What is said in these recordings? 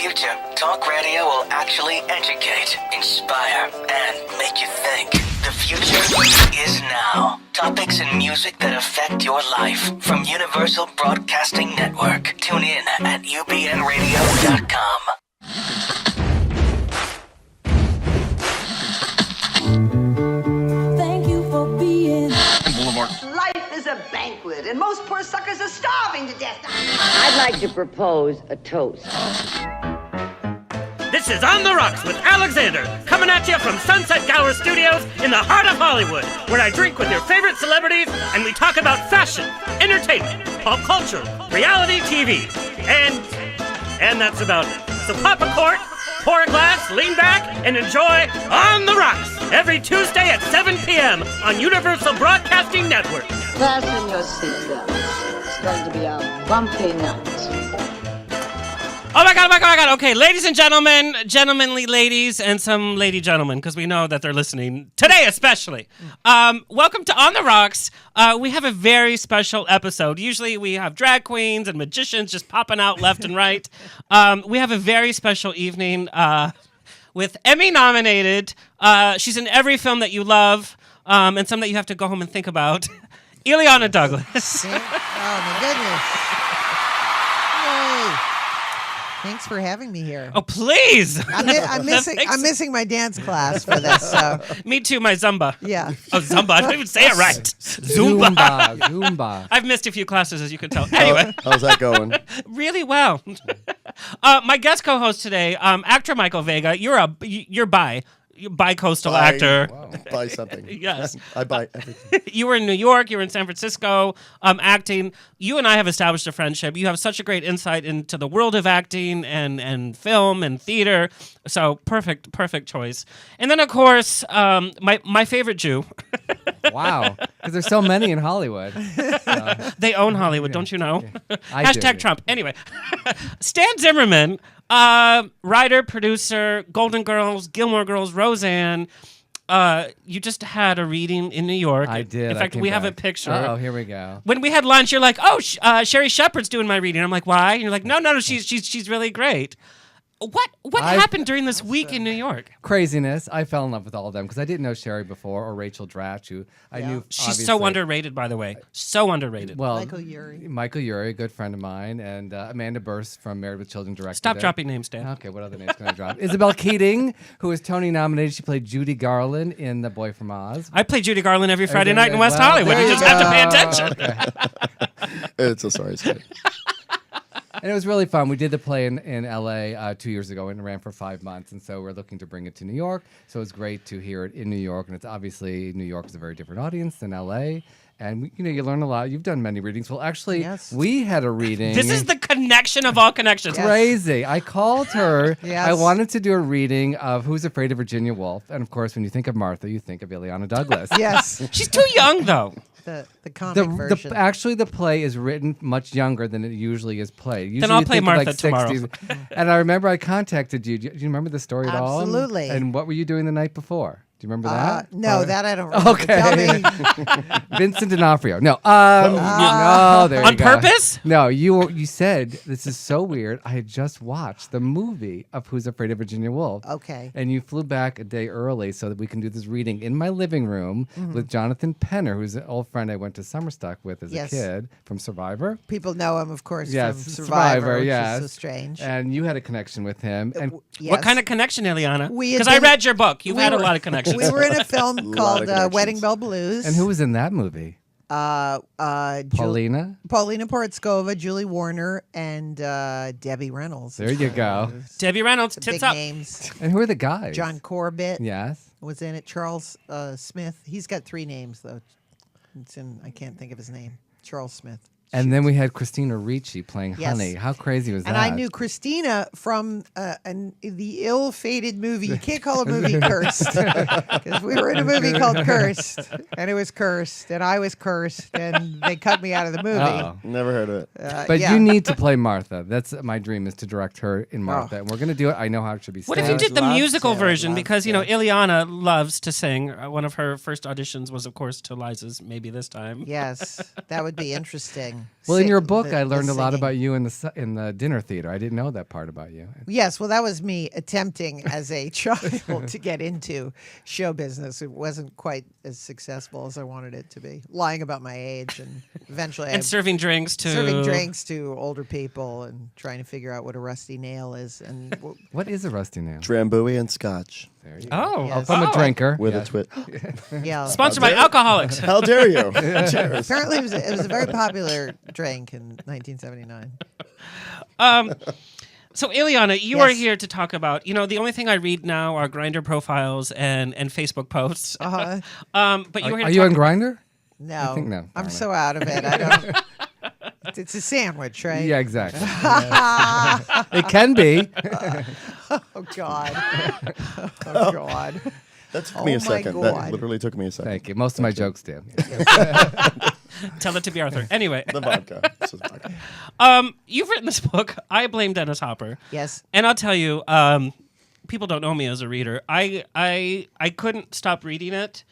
future, talk radio will actually educate, inspire, and make you think. The future is now. Topics and music that affect your life from Universal Broadcasting Network. Tune in at ubnradio.com. Thank you for being Boulevard. Life is a banquet, and most poor suckers are starving to death. I'd like to propose a toast. This is On the Rocks with Alexander, coming at you from Sunset Gower Studios in the heart of Hollywood, where I drink with your favorite celebrities and we talk about fashion, entertainment, pop culture, reality TV, and that's about it. So pop a cork, pour a glass, lean back, and enjoy On the Rocks every Tuesday at 7 p.m. on Universal Broadcasting Network. Fasten your seatbelts. It's going to be a bumpy night. Oh my God. Okay, ladies and gentlemen, gentlemanly ladies, and some lady gentlemen, because we know that they're listening today especially. Welcome to On the Rocks. We have a very special episode. Usually we have drag queens and magicians just popping out left and right. We have a very special evening with Emmy nominated. She's in every film that you love and some that you have to go home and think about. Illeana Douglas. Oh, my goodness. Yay. Thanks for having me here. Oh, please. I'm missing my dance class for this. So. Me too, my Zumba. Yeah. Oh, Zumba. I don't even say it right. Zumba. I've missed a few classes, as you can tell. Anyway. How's that going? Really well. My guest co-host today, actor Michael Vega. You're bi-coastal actor. Wow. Buy something. Yes. I buy everything. You were in New York. You were in San Francisco acting. You and I have established a friendship. You have such a great insight into the world of acting and film and theater. So perfect choice. And then, of course, my favorite Jew. Wow. Because there's so many in Hollywood. They own Hollywood, don't you know? I do. Trump. Anyway, Stan Zimmerman, writer, producer, Golden Girls, Gilmore Girls, Roseanne. You just had a reading in New York. I did. In fact, we have a picture. Oh, here we go. When we had lunch, you're like, "Oh, Sherry Shepherd's doing my reading." I'm like, "Why?" And you're like, "No, she's really great." What happened during this week in New York? Craziness. I fell in love with all of them because I didn't know Sherry before or Rachel Dratch, who I knew. She's so underrated, by the way. So underrated. Well, Michael Urie, a good friend of mine, and Amanda Burst from Married with Children directed. Stop dropping names, Dan. Okay, what other names can I drop? Isabel Keating, who was Tony nominated. She played Judy Garland in The Boy from Oz. I play Judy Garland every Friday night in West Hollywood. You just have to pay attention. Okay. It's a sorry story. And it was really fun. We did the play in L.A. 2 years ago and it ran for 5 months. And so we're looking to bring it to New York. So it was great to hear it in New York. And it's obviously New York is a very different audience than L.A. And, you learn a lot. You've done many readings. Well, actually, we had a reading. This is the connection of all connections. Crazy. I called her. Yes. I wanted to do a reading of Who's Afraid of Virginia Woolf. And, of course, when you think of Martha, you think of Illeana Douglas. Yes. She's too young, though. The comic version. Actually, the play is written much younger than it usually is played. Usually then I'll play Martha 60s. tomorrow. And I remember I contacted you. Do you remember the story at all? Absolutely. And what were you doing the night before? Do you remember that? No, that I don't remember. Okay. Tell me. Vincent D'Onofrio. No. No, there you On go. purpose? No, you said, this is so weird. I had just watched the movie of Who's Afraid of Virginia Woolf. Okay. And you flew back a day early so that we can do this reading in my living room with Jonathan Penner, who's an old friend I went to summer stock with as a kid from Survivor. People know him, of course, Yes, from Survivor, which yes. is so strange. And you had a connection with him. And Yes. What kind of connection, Iliana? We had Because I been- read your book. You've we had a were- lot of connections. We were in a film called connections. Wedding Bell Blues. and who was in that movie? Paulina Paulina? Portskova, Julie Warner, and Debbie Reynolds. There you go. Debbie Reynolds, The tits big up. names. And who are the guys? John Corbett Yes. was in it. Charles Smith. He's got 3 names though. I can't think of his name. Charles Smith. And then we had Christina Ricci playing Yes. Honey. How crazy was that? And I knew Christina from the ill-fated movie. You can't call a movie Cursed. Because we were in a movie called Cursed. And it was cursed. And I was cursed. And they cut me out of the movie. Uh-oh. Never heard of it. But yeah. you need to play Martha. That's my dream, is to direct her in Martha. And we're going to do it. I know how it should be What if you staged. did the Love musical to, version? love Because, to. Iliana loves to sing. One of her first auditions was, of course, to Liza's Maybe This Time. Yes, that would be interesting. Well, in your the- book, I the learned a lot singing. about you in the dinner theater. I didn't know that part about you. Yes, well, that was me attempting as a child to get into show business. It wasn't quite as successful as I wanted it to be. Lying about my age, and eventually And serving drinks to older people and trying to figure out what a rusty nail is. And What is a rusty nail? Drambuie and scotch There you Oh, go. Yes. I'm a drinker. with Yeah. a twist. yeah, Sponsored by Alcoholics. How dare you? Cheers. apparently it was a very popular drink in 1979. So, Illeana, you are Yes. here to talk about, the only thing I read now are Grindr profiles and Facebook posts. Uh-huh. But you were here Are to you talk on Grindr? No, think no, I'm darn it. so out of it. I don't. It's a sandwich, right? Yeah, exactly. It can be. Oh God. Oh God. That took me Oh a my second. God. That literally took me a second. Thank you. Most of my jokes do. Tell it to be Arthur. Anyway, The vodka. This is vodka. you've written this book. I blame Dennis Hopper. Yes. And I'll tell you, people don't know me as a reader. I couldn't stop reading it.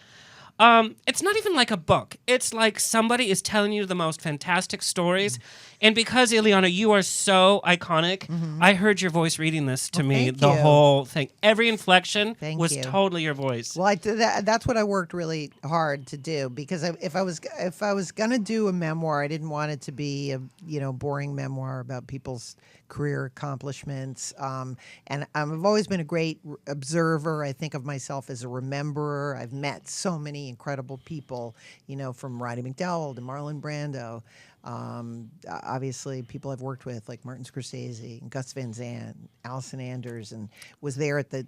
It's not even like a book. It's like somebody is telling you the most fantastic stories. And because, Illeana, you are so iconic, I heard your voice reading this to me, thank the you. whole thing. Every inflection Thank was you. totally your voice. Well, that's what I worked really hard to do, because if I was gonna do a memoir, I didn't want it to be a boring memoir about people's career accomplishments. And I've always been a great observer. I think of myself as a rememberer. I've met so many incredible people, from Roddy McDowell to Marlon Brando. Obviously, people I've worked with like Martin Scorsese and Gus Van Sant, Allison Anders, and was there at the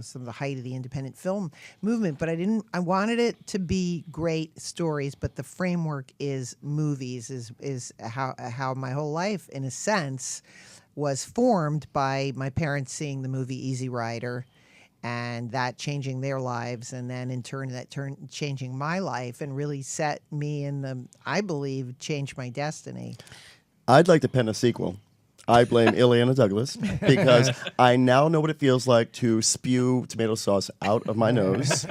some of the height of the independent film movement. But I wanted it to be great stories, but the framework is movies. Is how my whole life, in a sense, was formed by my parents seeing the movie Easy Rider, and that changing their lives, and then in turn changing my life, and really set me I believe, changed my destiny. I'd like to pen a sequel. I blame Illeana Douglas because I now know what it feels like to spew tomato sauce out of my nose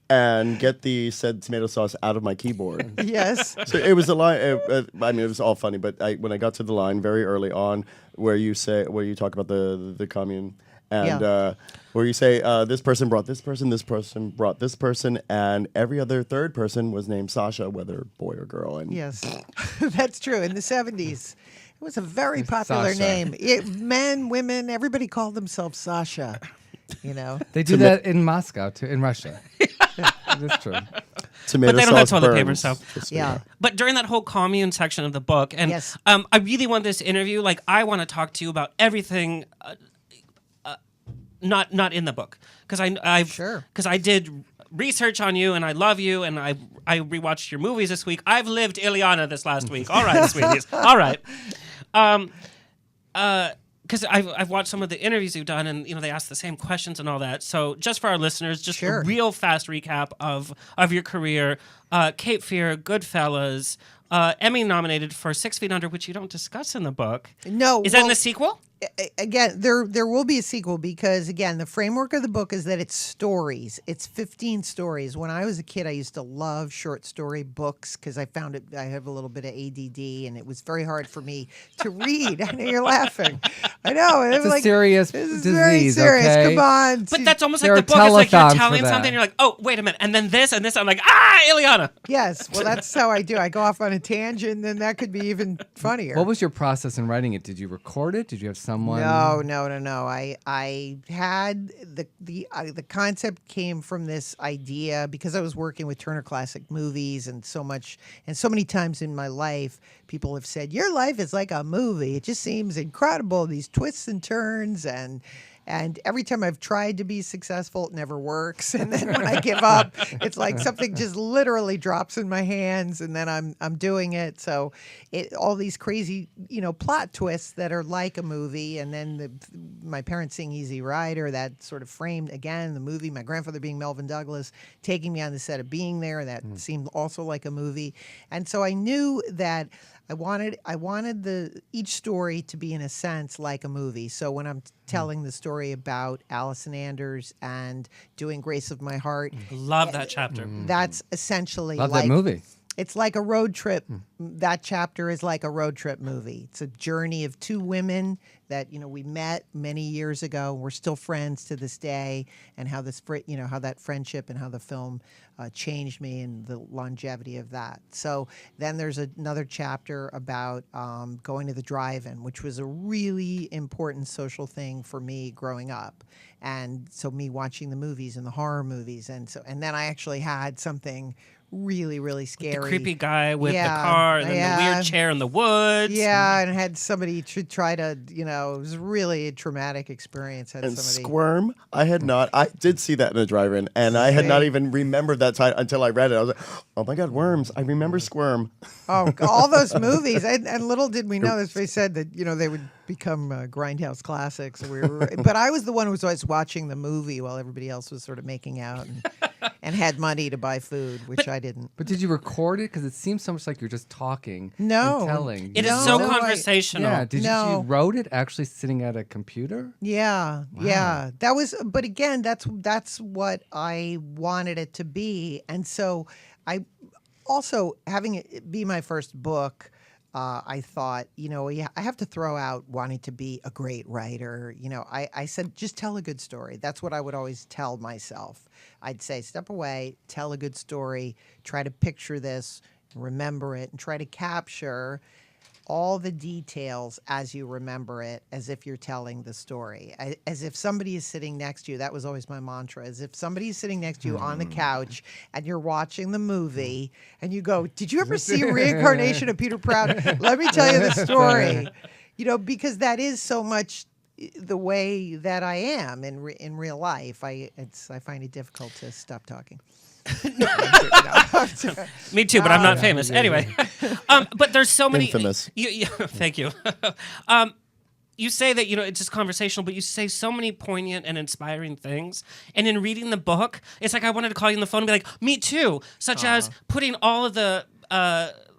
and get the said tomato sauce out of my keyboard. Yes. So it was a line. It was all funny, but when I got to the line very early on, where you talk about the commune, and Yeah. where you say this person brought this person brought this person, and every other third person was named Sasha, whether boy or girl. And Yes, that's true. In the 70s, it was a very popular Sasha. name. Men, women, everybody called themselves Sasha. They do that in Moscow, too, in Russia. That's true. tomato But they don't have sauce toilet paper, burns. so- Just so Yeah. you know. But during that whole commune section of the book, and Yes. I really want this interview. Like, I want to talk to you about everything, not in the book, because Sure. because I did research on you, and I love you, and I rewatched your movies this week. I've lived Illeana this last week. All right, sweeties. All right. Because I've watched some of the interviews you've done, and they ask the same questions and all that. So just for our listeners, just Sure. a real fast recap of your career. Cape Fear, Goodfellas, Emmy nominated for 6 Feet Under, which you don't discuss in the book. No, Is that in well, the sequel? Again, there will be a sequel, because again, the framework of the book is that it's stories. It's 15 stories. When I was a kid, I used to love short story books because I found it. I have a little bit of ADD, and it was very hard for me to read. I know you're laughing. I know It's a serious This is disease, very serious. okay? Come on. But that's almost There like the are book is like you're telethons for telling that. something, you're like, oh, wait a minute, and then this and this. I'm like, Illeana. Yes. Well, that's how I do. I go off on a tangent, and that could be even funnier. What was your process in writing it? Did you record it? Did you have someone? No. I had the concept came from this idea because I was working with Turner Classic Movies, and so many times in my life, people have said, your life is like a movie. It just seems incredible, these twists and turns, and every time I've tried to be successful, it never works. And then when I give up, it's like something just literally drops in my hands, and then I'm doing it. So all these crazy, plot twists that are like a movie. And then my parents seeing Easy Rider, that sort of framed, again, the movie. My grandfather being Melvyn Douglas, taking me on the set of Being There, that seemed also like a movie. And so I knew that I wanted each story to be, in a sense, like a movie. So when I'm telling the story about Allison Anders and doing Grace of My Heart, Love that chapter. that's essentially Love like that movie. It's like a road trip. That chapter is like a road trip movie. It's a journey of two women that we met many years ago. We're still friends to this day, and how how that friendship and how the film changed me and the longevity of that. So then there's another chapter about going to the drive-in, which was a really important social thing for me growing up. And so me watching the movies and the horror movies, and then I actually had something really, really scary. The creepy guy with the car and then the weird chair in the woods. Yeah, and had somebody try to, it was really a traumatic experience. And Squirm, I had not. I did see that in a drive-in, and I had not even remembered that time until I read it. I was like, oh my God, worms. I remember Squirm. Oh, all those movies. And little did we know, as they said, that, they would become grindhouse classics. But I was the one who was always watching the movie while everybody else was sort of making out and had money to buy food, which I didn't. But did you record it? Because it seems so much like you're just talking and telling. It is so conversational. Yeah. You wrote it actually sitting at a computer? Yeah. Wow. Yeah. That was, but again, that's what I wanted it to be. And so I also, having it be my first book, I thought, I have to throw out wanting to be a great writer. I said, just tell a good story. That's what I would always tell myself. I'd say, step away, tell a good story, try to picture this, remember it, and try to capture all the details as you remember it, as if you're telling the story. As if somebody is sitting next to you. That was always my mantra. As if somebody is sitting next to you on the couch and you're watching the movie and you go, did you ever see a reincarnation of Peter Proud? Let me tell you the story. Because that is so much the way that I am in real life. I find it difficult to stop talking. Me too, but I'm not famous. Anyway, but there's so many. Infamous. Thank you. You say that it's just conversational, but you say so many poignant and inspiring things. And in reading the book, it's like I wanted to call you on the phone and be like, "Me too." Such as putting all of the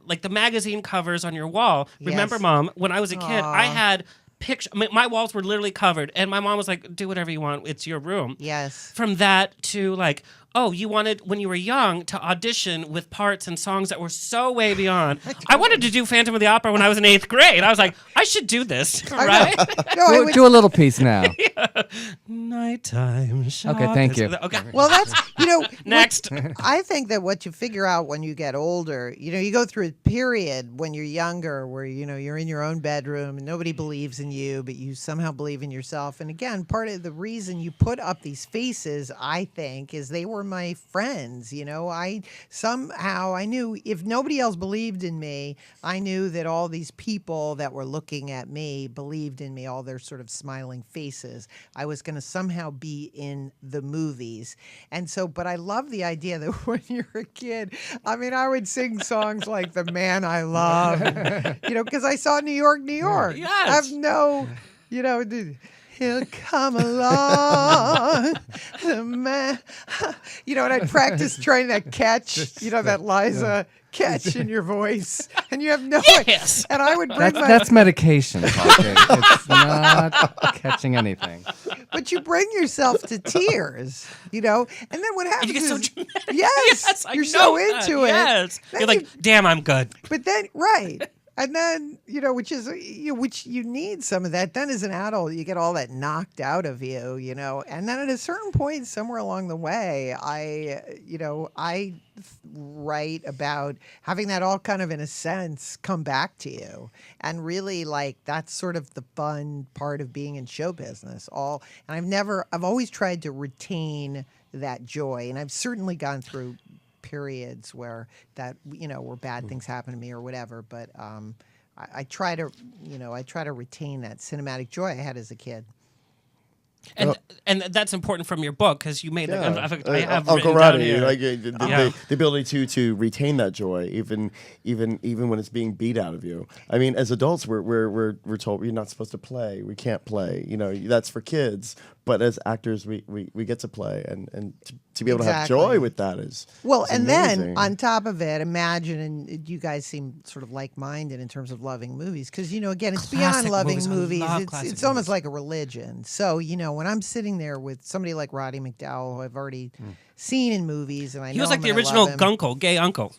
like the magazine covers on your wall. Yes. Remember, Mom, when I was a kid, I had. My walls were literally covered, and my mom was like, do whatever you want, it's your room. Yes. From that to like, oh, you wanted, when you were young, to audition with parts and songs that were so way beyond. I wanted to do Phantom of the Opera when I was in 8th grade. I was like, I should do this, right? Do a little piece now. Nighttime shop. Okay, thank you. Okay. Well, that's, Next. I think that what you figure out when you get older, you go through a period when you're younger where, you're in your own bedroom and nobody believes in you, but you somehow believe in yourself. And again, part of the reason you put up these faces, I think, is they were my friends. I knew if nobody else believed in me, I knew that all these people that were looking at me believed in me, all their sort of smiling faces. I was going to somehow be in the movies. And so, but I love the idea that when you're a kid, I would sing songs like The Man I Love, because I saw New York, New York. Yes. I have no, he'll come along, the man. And I'd practice trying that catch, that Liza catch in your voice, and you have no Yes. And I would bring that's medication talking. It's not catching anything. But you bring yourself to tears, and then what happens You get so is, dramatic. yes, I you're know so that. into it. Yes. Then You're like, damn, I'm good. But then, right. And then, which you need some of that. Then as an adult, you get all that knocked out of you, And then at a certain point, somewhere along the way, I write about having that all kind of, in a sense, come back to you. And really, that's sort of the fun part of being in show business. And I've always tried to retain that joy. And I've certainly gone through periods where where bad things happen to me or whatever, but I try to retain that cinematic joy I had as a kid. And that's important from your book because you made. I have Uncle written Roddy, down here. the ability to retain that joy, even when it's being beat out of you. As adults, we're told we're not supposed to play. We can't play. That's for kids. But as actors, we get to play, and to be able to have Exactly. joy with that is Well, is and amazing. then on top of it, imagine, and you guys seem sort of like-minded in terms of loving movies, because again, it's Classic beyond loving movies. I movies. love It's classic almost movies. like a religion. So when I'm sitting there with somebody like Roddy McDowell, who I've already seen in movies, and I He know was like him the and I original love him. Guncle, gay uncle.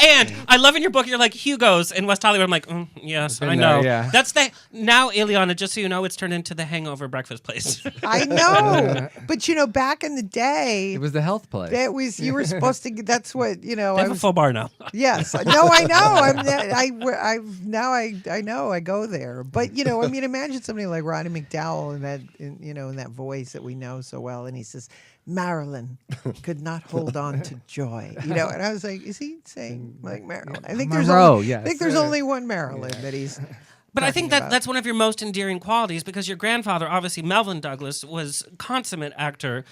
And I love in your book, you're like Hugo's in West Hollywood. I'm like, yes, Been I know. there, yeah. That's now, Illeana, just so you know, it's turned into the Hangover breakfast place. I know, but back in the day, It was the health place. that was you were supposed to. That's what They I have a was. full bar now. Yes, no, I know. I know. I go there, but I mean, imagine somebody like Roddy McDowell in that voice that we know so well, and he says, "Marilyn could not hold on to joy," and I was like, "Is he saying like Marilyn?" I think Monroe, I yes. think there's only one Marilyn that he's. But I think talking about. that's one of your most endearing qualities, because your grandfather, obviously Melvyn Douglas, was a consummate actor.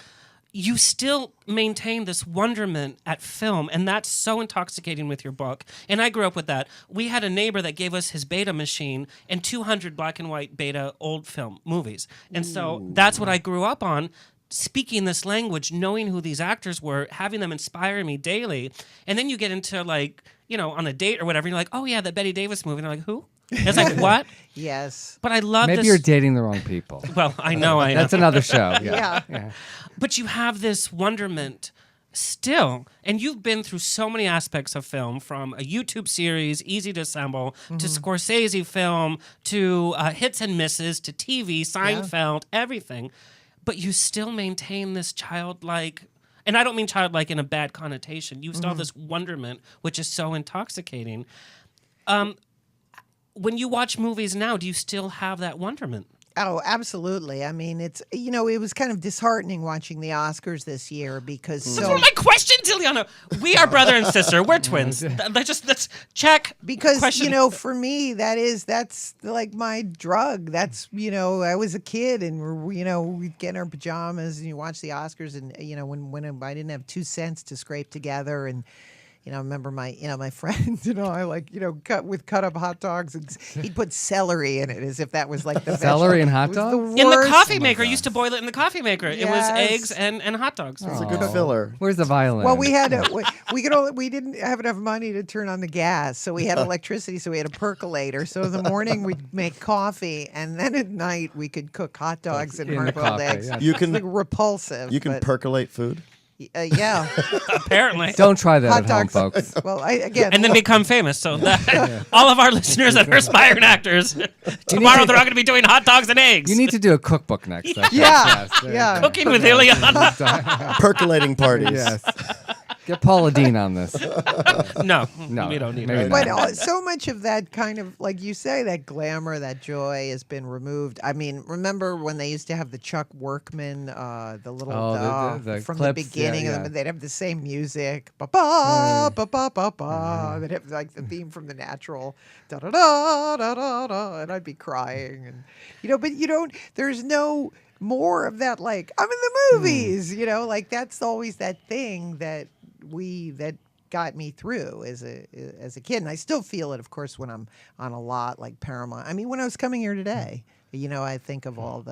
You still maintain this wonderment at film, and that's so intoxicating with your book. And I grew up with that. We had a neighbor that gave us his beta machine and 200 black and white beta old film movies. And so that's what I grew up on, speaking this language, knowing who these actors were, having them inspire me daily. And then you get into on a date or whatever, and you're like, oh yeah, that Betty Davis movie. And they're like, who? And it's like, what? Yes. But I love Maybe this. you're dating the wrong people. Well, I know I am. That's another show. Yeah. But you have this wonderment still, and you've been through so many aspects of film, from a YouTube series, easy to assemble, to Scorcese film, to hits and misses, to TV, Seinfeld, everything. But you still maintain this childlike, and I don't mean childlike in a bad connotation. You still have this wonderment, which is so intoxicating. When you watch movies now, do you still have that wonderment? Oh, absolutely. I mean, it was kind of disheartening watching the Oscars this year because That's one of my questions, Illeana. We are brother and sister. We're twins. Let's check. because Question. for me that's like my drug. That's I was a kid and we'd get in our pajamas and you watch the Oscars and when I didn't have 2 cents to scrape together and. I remember my friend, I cut up hot dogs and he'd put celery in it as if that was like the Celery vegetable. in hot It was dogs? the In the worst. coffee maker, used to boil it in the coffee maker. It was Yes. eggs and hot dogs. It's a good filler. Where's the violin? Well, we didn't have enough money to turn on the gas, so we had electricity, so we had a percolator. So in the morning we'd make coffee, and then at night we could cook hot dogs and In the hard-boiled coffee, eggs. yeah. You It's can like repulsive. you can but, percolate food. yeah, Apparently. Don't try that hot at home, dogs. folks. Well, again, And then become famous. So that all of our listeners that are aspiring actors, tomorrow they're all going to be doing hot dogs and eggs. You need to do a cookbook next. I think. Yeah, Yes, there you yeah. go. Cooking with Illeana. Percolating parties. Yes. Get Paula Dean on this. No, No, we don't need maybe it. not. But so much of that kind of, like you say, that glamour, that joy has been removed. I mean, remember when they used to have the Chuck Workman, the little the from clips, the beginning yeah, of them, yeah. they'd have the same music, ba ba ba ba ba ba. They'd have like the theme from The Natural, da da da da da da, and I'd be crying, and but you don't. There's no more of that. Like I'm in the movies, like that's always that thing that got me through as a kid, and I still feel it, of course, when I'm on a lot like Paramount. I mean, when I was coming here today, I think of all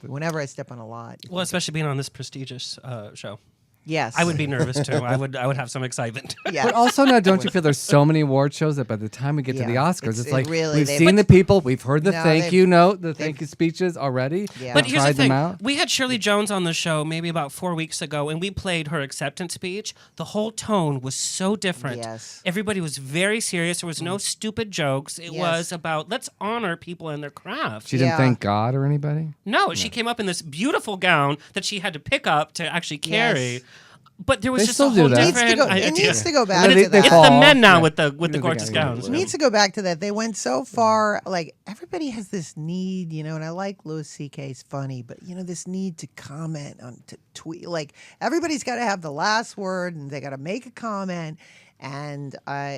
whenever I step on a lot. Well, especially being on this prestigious show. Yes, I would be nervous too. I would have some excitement. Yeah. But also now, don't you feel there's so many award shows that by the time we get to the Yeah, Oscars, it's it like really- we've they've- seen the people, we've heard the No, thank they've- you note, the thank you speeches already. Yeah. But we've here's the tried them thing. out. We had Shirley Jones on the show maybe about 4 weeks ago, and we played her acceptance speech. The whole tone was so different. Yes. Everybody was very serious. There was no stupid jokes. It Yes. was about, let's honor people and their craft. She didn't Yeah. thank God or anybody. No, she came up in this beautiful gown that she had to pick up to actually carry. Yes. But there was They just still a do whole that. different It needs to go back But to they that. It's fall. the men now Yeah. with the You know, gorgeous they- gowns. It needs to go back to that. They went so far. Like everybody has this need, and I like Louis C.K.'s funny, but this need to comment on to tweet. Like everybody's got to have the last word, and they got to make a comment. And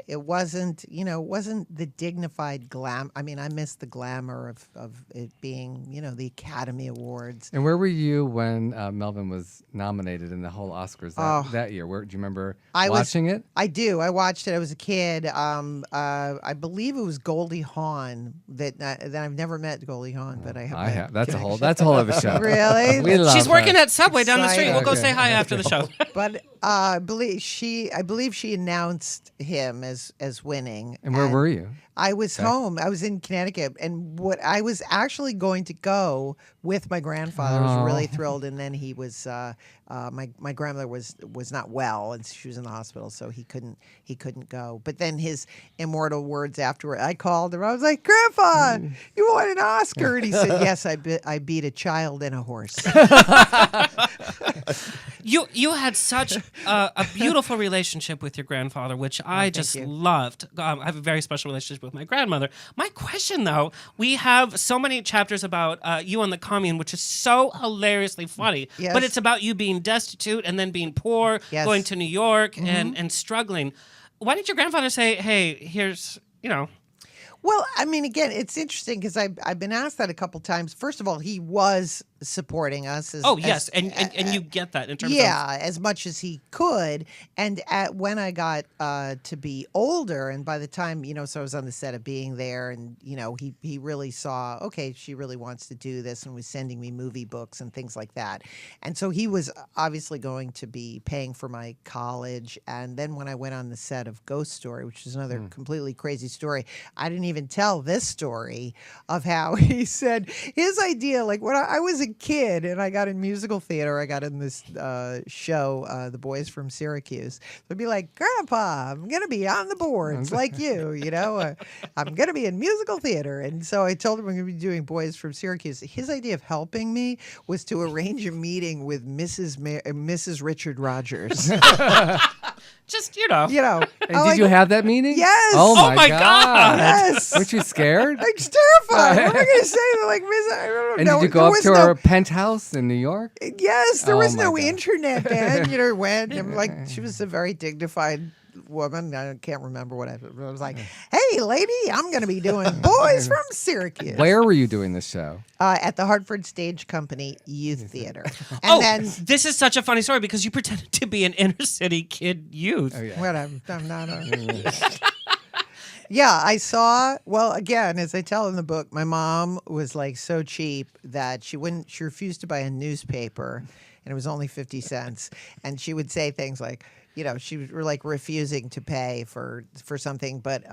it wasn't, it wasn't the dignified glam. I mean, I missed the glamour of it being, the Academy Awards. And where were you when Melvyn was nominated in the whole Oscars that year? Do you remember watching it? I do. I watched it. I was a kid. I believe it was Goldie Hawn that I've never met Goldie Hawn, but I have. That's a whole other show. Really? We love She's working her. at Subway down the street. We'll go Okay. say hi after the show. But I believe she announced him as winning. And where were you? I was home. I was in Connecticut, and I was actually going to go with my grandfather. I was really thrilled, and then he was my grandmother was not well, and she was in the hospital, so he couldn't go. But then his immortal words afterward, I called him. I was like, "Grandpa, you won an Oscar," and he said, "Yes, I beat a child and a horse." You had such a beautiful relationship with your grandfather, which I just loved. I have a very special relationship with my grandmother. My question, though, we have so many chapters about you on the commune, which is so hilariously funny. Yes. But it's about you being destitute and then being poor, going to New York and struggling. Why didn't your grandfather say, "Hey, here's, Well, I mean, again, it's interesting because I've been asked that a couple times. First of all, he was supporting us. And you get that in terms of... as much as he could. And when I got to be older, and by the time, so I was on the set of being there, and, he really saw, okay, she really wants to do this, and was sending me movie books and things like that. And so he was obviously going to be paying for my college. And then when I went on the set of Ghost Story, which is another completely crazy story, I didn't even tell this story of how he said his idea, like when I was a kid and I got in musical theater, I got in this show, The Boys from Syracuse. So I'd be like, "Grandpa, I'm going to be on the boards like you, I'm going to be in musical theater." And so I told him I'm going to be doing Boys from Syracuse. His idea of helping me was to arrange a meeting with Mrs. Richard Rogers. Just, And did you have that meeting? Yes. Oh my God. Yes. Weren't you scared? I'm terrified. What am I going to say? Like, Miss, I don't And know. did you go up to her penthouse in New York? Yes, there Oh was my no God. internet then. When I'm like, she was a very dignified woman. I can't remember what I was like. "Hey, lady, I'm going to be doing Boys from Syracuse." Where were you doing this show? At the Hartford Stage Company Youth Theater. And then, this is such a funny story because you pretended to be an inner city kid youth. Oh, yeah. well, I'm not a... Yeah, I saw, well, again, as I tell in the book, my mom was like so cheap that she refused to buy a newspaper, and it was only 50 cents. And she would say things like, she was like refusing to pay for something, but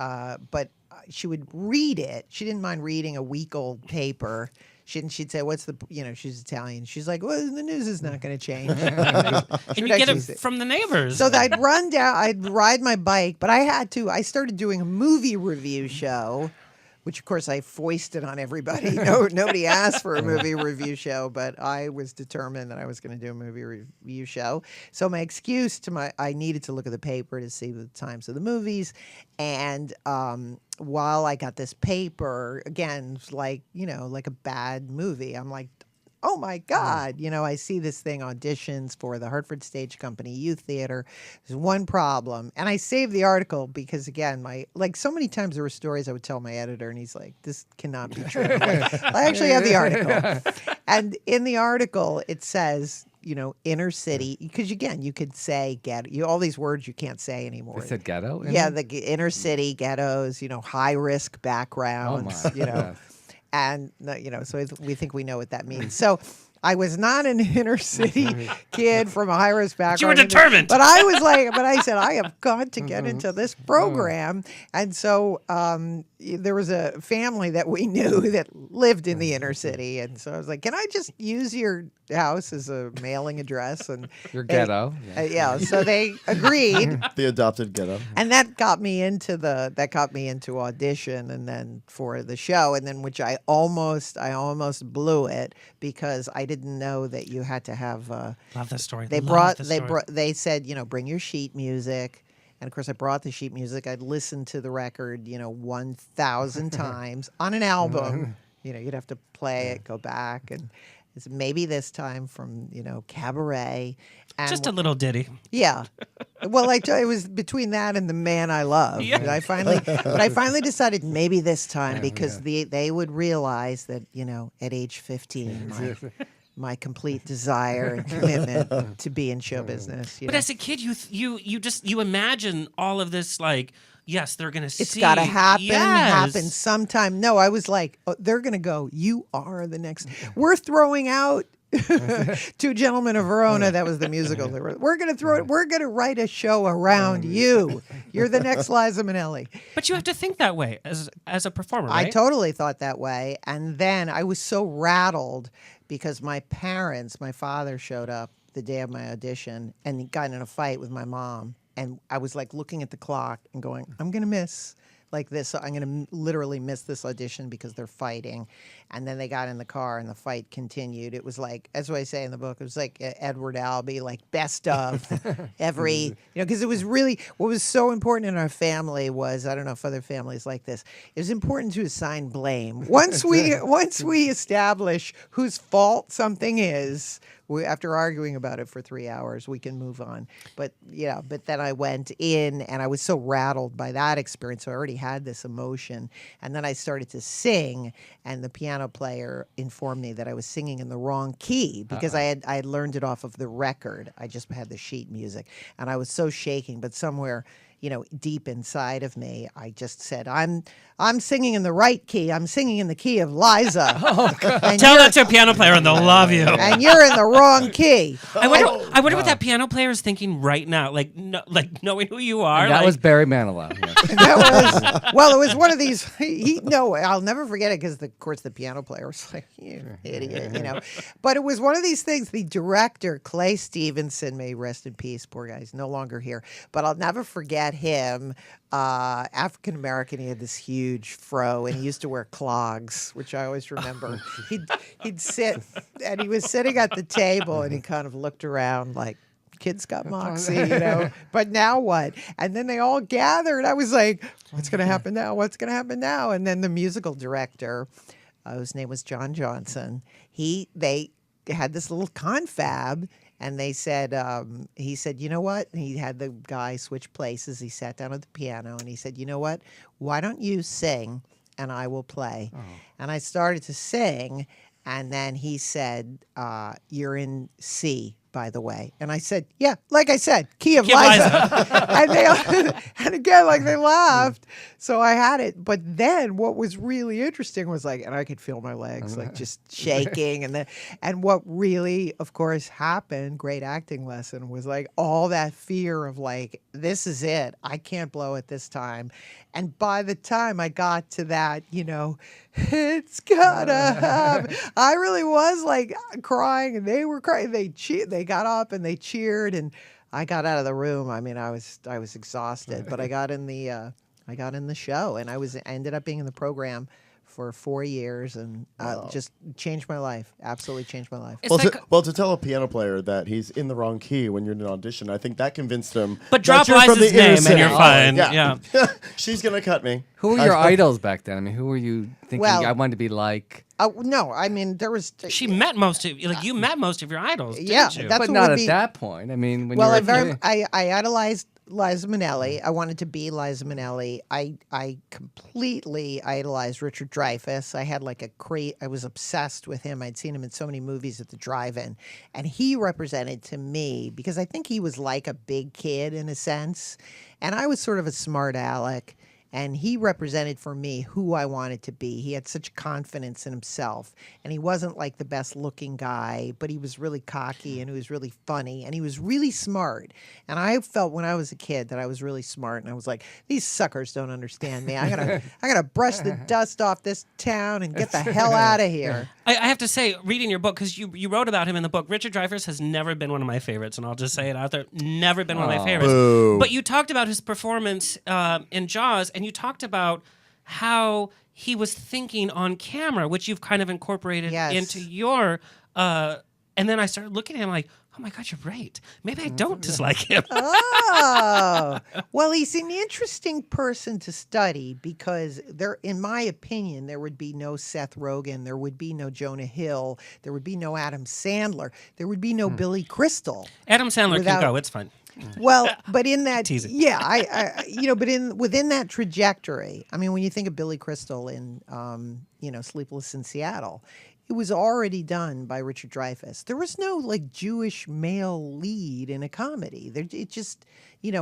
she would read it. She didn't mind reading a week-old paper. She'd say, "What's the?" She's Italian. She's like, "Well, the news is not going to change." And you get it from the neighbors. So I'd run down, I'd ride my bike, but I started doing a movie review show, which of course I foisted on everybody. Nobody asked for a movie review show, but I was determined that I was going to do a movie review show. So my excuse I needed to look at the paper to see the times of the movies. And while I got this paper, again, it's like, like a bad movie, I'm like, oh my God, I see this thing, auditions for the Hartford Stage Company Youth Theater. There's one problem. And I saved the article because, again, so many times there were stories I would tell my editor, and he's like, "This cannot be true." I actually have the article. And in the article, it says, inner city, because, again, you could say ghetto, all these words you can't say anymore. They said ghetto? Yeah, the inner city, ghettos, high-risk backgrounds, Yes. And, so we think we know what that means. So I was not an inner city kid from a high-risk background. You were determined. But I said, I have got to get into this program. And so there was a family that we knew that lived in the inner city. And so I was like, "Can I just use your house as a mailing address?" And Your ghetto. so they agreed. The adopted ghetto. And that got me into audition, and then for the show, and then which I almost blew it because I didn't know that you had to have. Love this story. They said, bring your sheet music. And of course, I brought the sheet music. I'd listened to the record, 1,000 times on an album. You'd have to play it, go back, and It's Maybe This Time from, Cabaret. And Just a little ditty. Yeah. Well, it was between that and The Man I Love. Yeah. But I finally decided Maybe This Time because they would realize that, at age 15, my complete desire and commitment to be in show business. But as a kid, you imagine all of this, like, yes, they're going to see. It's got to happen, Yes. happen sometime. No, I was like, they're going to go, you are the next. We're throwing out Two Gentlemen of Verona. That was the musical. We're going to throw it. We're going to write a show around you. You're the next Liza Minnelli. But you have to think that way as a performer, right? I totally thought that way. And then I was so rattled because my father showed up the day of my audition and he got in a fight with my mom. And I was like looking at the clock and going, I'm going to miss like this. I'm going to literally miss this audition because they're fighting. And then they got in the car and the fight continued. It was like, that's what I say in the book, it was like Edward Albee, like best of every, because it was really, what was so important in our family was, I don't know if other families like this, it was important to assign blame. Once we establish whose fault something is, after arguing about it for 3 hours, we can move on. But then I went in and I was so rattled by that experience. So I already had this emotion. And then I started to sing and the piano player informed me that I was singing in the wrong key because I had learned it off of the record. I just had the sheet music. And I was so shaking, but somewhere deep inside of me, I just said, I'm singing in the right key. I'm singing in the key of Liza. Tell that to a piano player and they'll love you. And you're in the wrong key. I wonder what that piano player is thinking right now, like knowing who you are. And that was Barry Manilow. Yeah. It was one of these. I'll never forget it because, of course, the piano player was like, you idiot, But it was one of these things. The director, Clay Stevenson, may rest in peace, poor guy, he's no longer here. But I'll never forget him. African American, he had this huge fro and he used to wear clogs, which I always remember. He'd sit and he was sitting at the table and he kind of looked around like, kids got moxie, but now what? And then they all gathered. I was like, what's going to happen now? What's going to happen now? And then the musical director, whose name was John Johnson, they had this little confab. And they said, he said, you know what? And he had the guy switch places. He sat down at the piano and he said, you know what? Why don't you sing and I will play? Oh. And I started to sing. And then he said, you're in C, by the way. And I said, yeah, like I said, key of Liza. And again, like they laughed. So I had it. But then what was really interesting was and I could feel my legs like just shaking. And what really, of course, happened, great acting lesson, was like all that fear of like, this is it. I can't blow it this time. And by the time I got to that, it's gotta happen. I really was like crying and they were crying. They got up and they cheered and I got out of the room. I mean, I was exhausted, but I got in the show and I ended up being in the program for 4 years and just changed my life. Absolutely changed my life. To tell a piano player that he's in the wrong key when you're in an audition, I think that convinced him. But drop Liza's name and you're fine. Yeah. She's going to cut me. Who were your idols back then? I mean, who were you thinking I wanted to be like? No, I mean, there was... She met most of... you met most of your idols, yeah, didn't you? that's but not at that point. I mean, when I idolized Liza Minnelli. I wanted to be Liza Minnelli. I completely idolized Richard Dreyfuss. I had like I was obsessed with him. I'd seen him in so many movies at the drive-in. And he represented to me, because I think he was like a big kid in a sense. And I was sort of a smart aleck. And he represented for me who I wanted to be. He had such confidence in himself. And he wasn't like the best looking guy, but he was really cocky and he was really funny and he was really smart. And I felt when I was a kid that I was really smart and I was like, these suckers don't understand me. I gotta brush the dust off this town and get the hell out of here. I have to say, reading your book, because you wrote about him in the book, Richard Dreyfuss has never been one of my favorites, and I'll just say it out there, never been one of my favorites. Boo. But you talked about his performance in Jaws, and you talked about how he was thinking on camera, which you've kind of incorporated into your And then I started looking at him like, oh my God, you're right. Maybe I don't dislike him. Oh, well, he's an interesting person to study because there, in my opinion, there would be no Seth Rogen, there would be no Jonah Hill, there would be no Adam Sandler, there would be no Billy Crystal. Adam Sandler Without- can go. It's fine. Well, but in that, Teasing. yeah, but within that trajectory, I mean, when you think of Billy Crystal in, Sleepless in Seattle, it was already done by Richard Dreyfuss. There was no like Jewish male lead in a comedy. It just,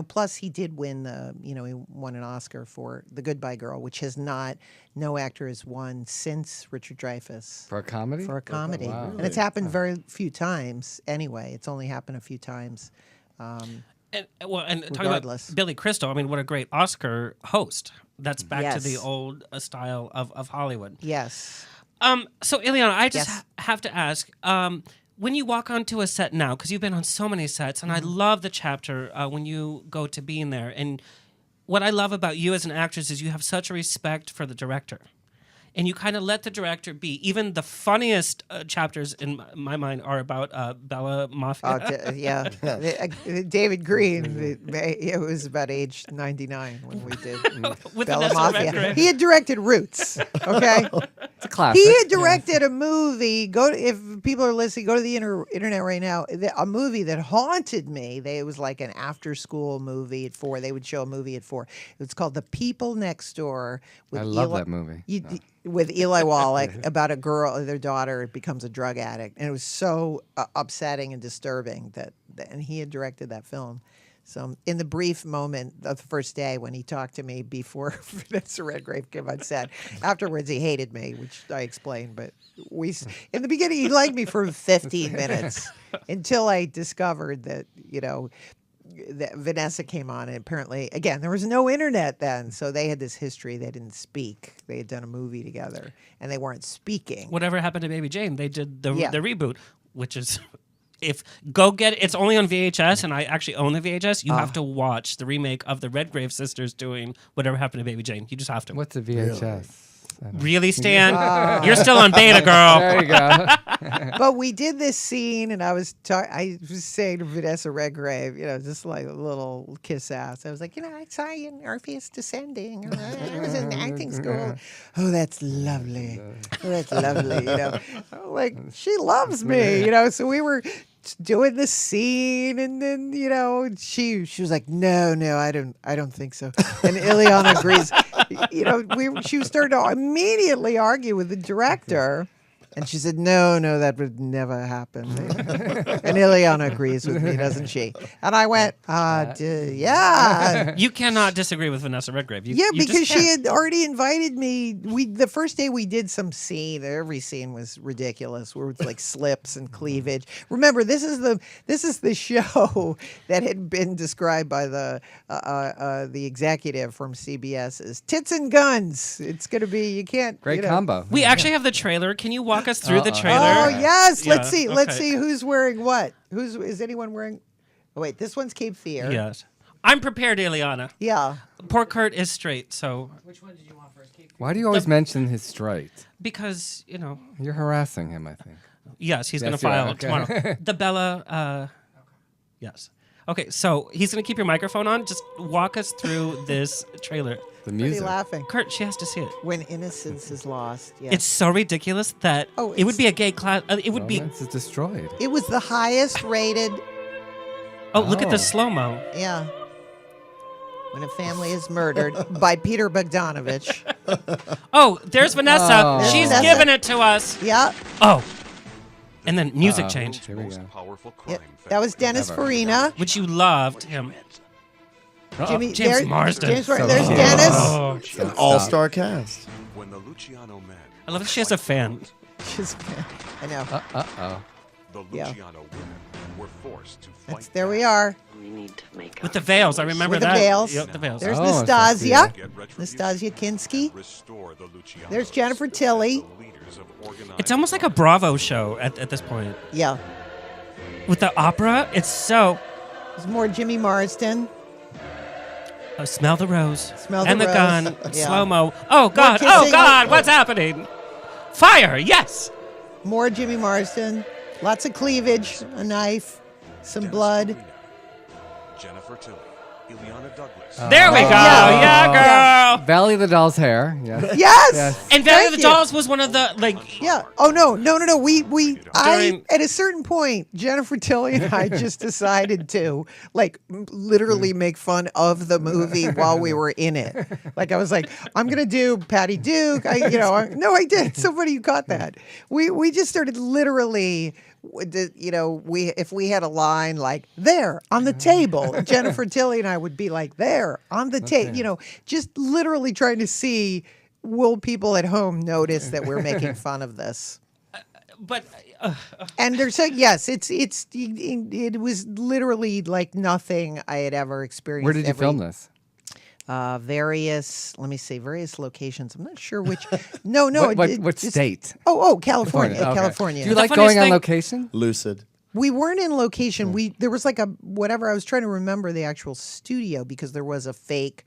plus he did win he won an Oscar for The Goodbye Girl, which no actor has won since Richard Dreyfuss. For a comedy? For a comedy. Wow. And it's happened very few times anyway. It's only happened a few times. And talking about Regardless. Billy Crystal, I mean, what a great Oscar host. That's back to Yes. the old style of Hollywood. Yes. So, Illeana, I just Yes. have to ask, when you walk onto a set now, because you've been on so many sets, and I Mm-hmm. love the chapter when you go to being there. And what I love about you as an actress is you have such a respect for the director. And you kind of let the director be. Even the funniest chapters in my mind are about Bella Mafia. Yeah. David Green, it was about age 99 when we did With Bella Vanessa Mafia. Redgrave. He had directed Roots, okay? It's a classic. He had directed a movie. If people are listening, go to the internet right now. A movie that haunted me. It was like an after-school movie at 4. They would show a movie at 4. It was called The People Next Door. I love that movie. With Eli Wallach about a girl, their daughter becomes a drug addict, and it was so upsetting and disturbing and he had directed that film. So in the brief moment of the first day when he talked to me before Vanessa Redgrave came on set, afterwards he hated me, which I explained. But in the beginning he liked me for 15 minutes until I discovered that that Vanessa came on, and apparently, again, there was no internet then, so they had this history. They didn't speak. They had done a movie together, and they weren't speaking. Whatever happened to Baby Jane? They did the Yeah. reboot, which is go get it. It's only on VHS, and I actually own the VHS. You have to watch the remake of the Redgrave sisters doing Whatever Happened to Baby Jane. You just have to. What's a VHS? Really, Stan? You're still on beta, girl. There you go. But we did this scene, and I was saying to Vanessa Redgrave, just like a little kiss ass. I was like, I saw you in Orpheus Descending. I was in acting school. Oh, that's lovely. Oh, that's lovely. I'm like, she loves me. So we were doing the scene, and then she was like, no, I don't think so. And Illeana agrees. She started to immediately argue with the director. And she said, no, that would never happen. And Illeana agrees with me, doesn't she? And I went, yeah. You cannot disagree with Vanessa Redgrave. You Because just she can't. had already invited me. The first day we did some scene. Every scene was ridiculous. We were like slips and cleavage. Remember, this is the show that had been described by the executive from CBS as tits and guns. It's going to be, you can't. Great combo. We actually have the trailer. Can you walk us through the trailer? Oh yes, let's Yeah, see. Let's okay. see who's wearing what. Is anyone wearing? Oh wait, this one's Cape Fear. Yes. I'm prepared, Illeana. Yeah. Poor Kurt is straight, so Why do you always mention his straight? because You're harassing him, I think. yes, he's going to Yes, you are, file okay. tomorrow. The Bella. Yes. Okay, so he's going to keep your microphone on. Just walk us through this trailer. The What are music. you laughing? Kurt, she has to see it. When innocence is lost. Yes. It's so ridiculous that Oh, it would it's- be a gay class. It would be. Romance is destroyed. It was the highest rated. Oh, look at Oh. the slow mo. Yeah. When a family is murdered by Peter Bogdanovich. Oh, there's Vanessa. Oh. There's She's Vanessa. giving it to us. Yeah. Oh, and then music change, Here we go. Powerful Yeah. crime That was Dennis Ever. Farina. which you loved him. Jimmy, James there- Marsden. James Marsden. So There's cute. Dennis. Oh, An all-star cast. When the Luciano men I love that she has a fan. She's- I know. Uh-oh. the Yeah. Luciano women were forced to fight. There we are. With the veils, I remember With the that. veils. Yep, the veils. There's Oh, so Nastasia. Get retribution, Nastasia Kinski. restore the Lucianos, There's Jennifer Tilly. the leaders of organized It's almost like a Bravo show at this point. Yeah. With the opera, it's so. There's more Jimmy Marsden. Oh, smell the rose. Smell the and the rose. gun. Yeah. Slow mo. Oh God! kissing. Oh God! What's happening? Fire! Yes. More Jimmy Marsden. Lots of cleavage, a knife, some blood. Farina, Jennifer Tilly, Illeana Douglas. There we go. yeah. Yeah, girl. Valley of the Dolls hair. Yes. Yes. And Valley of the Thank you. Dolls was one of the Yeah. Oh no. During- At a certain point, Jennifer Tilly and I just decided to literally make fun of the movie while we were in it. Like I was like, I'm gonna do Patty Duke. I did. Somebody got that. We just started literally. If we had a line like there on the table, Jennifer Tilly and I would be like there on the table. Just literally trying to see, will people at home notice that we're making fun of this? but And they're saying yes, it was literally like nothing I had ever experienced. Where did you film this? Various locations. I'm not sure which. No. What state? Oh, California. Okay. California. Do you like funniest going on thing- location? Lucid. We weren't in location. There was like a whatever. I was trying to remember the actual studio because there was a fake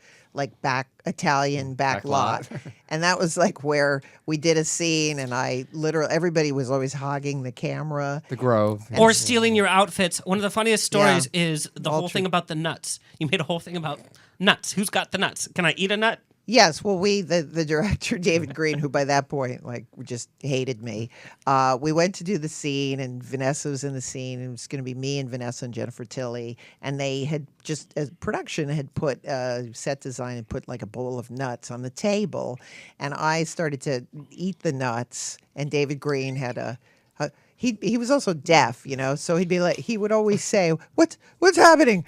Italian back lot. And that was like where we did a scene and everybody was always hogging the camera. The Grove. or stealing your outfits. One of the funniest stories is the whole thing about the nuts. You made a whole thing about nuts. Who's got the nuts? Can I eat a nut? Yes, well, the director, David Green, who by that point, just hated me, we went to do the scene, and Vanessa was in the scene, and it was going to be me and Vanessa and Jennifer Tilly, and they had just, as production had put, set design and put like a bowl of nuts on the table, and I started to eat the nuts, and David Green had he was also deaf, so he would always say, what's happening?